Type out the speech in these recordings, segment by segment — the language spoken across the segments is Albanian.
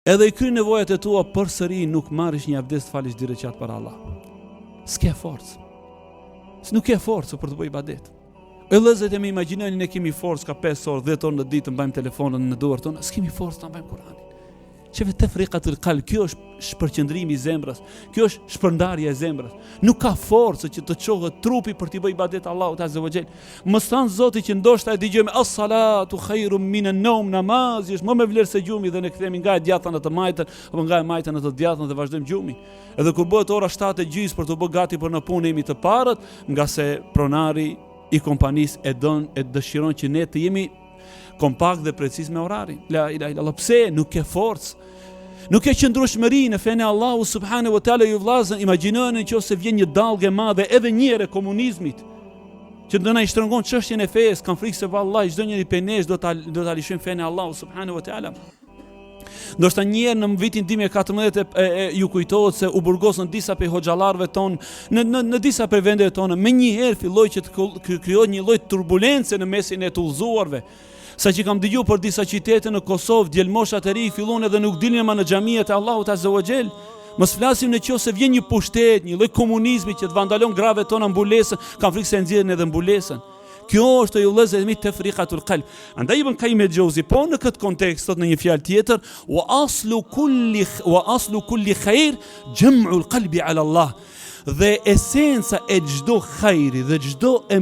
Edhe i kry nevojat e tua përsëri nuk marrish një abdes të falish 2 rekat për Allah. S'ke forcë. Nuk ke forcë për të bëj ibadet. E vëllezër, e më imagjinoni ne kemi forcë ka 5 orë, 10 orë në ditë të mbajmë telefonën në duart tona, s'kemi forcë ta mbajmë Kur'anin. Çeve tefriqatul qalb, kjo është shpërqendrimi i zemrës, kjo është shpërndarja e zemrës. Nuk ka forcë që të çohet trupi për të bëj ibadet Allahut azza wa jall. Mos than Zoti që ndoshta e dëgjojmë as-salatu khairun minan nawm, namazi është më me vlerë se gjumi dhe ne kthehemi nga e djatha në të majtën apo nga e majtën në të djathtën dhe vazhdojmë gjumin. Edhe kur bëhet ora 7:30 për të bërë gati për në punë jemi të parët, nga se pronari i kompanisë e dëshiron që ne të jemi kompakt dhe preciz me orarin. La ilaha illallah. Pse nuk ke forcë? Nuk ke qëndrueshmëri në fenë Allahu subhanahu wa taala. Ju vllazën, imagjinoni nëse vjen një dallgë e madhe edhe një herë komunizmit që do na i shtrëngon çështjen e fesë, kanë frikë se vallahi çdo njeri prej nesh do ta lishojmë fenë Allahu subhanahu wa taala. Ndoshta një herë në vitin 2014 ju kujtohet se u burgosën disa prej hoxhallarëve tonë në disa prej vendeve tona. Me një herë filloi që të krijohet një lloj turbulence në mesin e të udhëzuarve. Sa që kam dëgjuar për disa qytete në Kosovë, djelmoshat e ri fillon edhe nuk dilnin më në xhamiat e Allahut azza wa jall. Mos flasim nëse vjen një pushtet, një lloj komunizmi që të vandalon gravet tona mbulesën, kanë frikë se nxjerrin edhe mbulesën. Kjo është ju vëllezër me tefriqatul qalb. Andaj Ibn Qayyim el-Jauzi po në këtë kontekst thot në një fjalë tjetër, wa aslu kulli khair jam'u al-qalbi ala Allah. Dhe esenca e çdo hajri dhe çdo e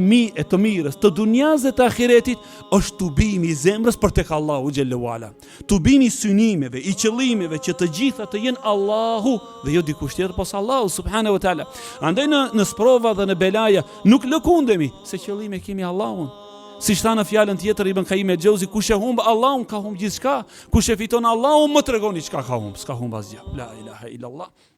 të mirës të dunjas dhe të ahiretit është tubimi i zemrës për tek Allahu xhallahu ala. Tubimi i synimeve, i qëllimeve që të gjitha të jenë Allahu dhe jo dikush tjetër posa Allahu subhanahu wa taala. Andaj në sprova dhe në belaja nuk lëkundemi se qëllimi kemi Allahun. Si tha në fjalën tjetër Ibn Qayyim el-Jauzi, kush e humb Allahun ka humb gjithçka, kush e fiton Allahun më tregoni çka ka humb, s'ka humb asgjë. La ilaha illallah.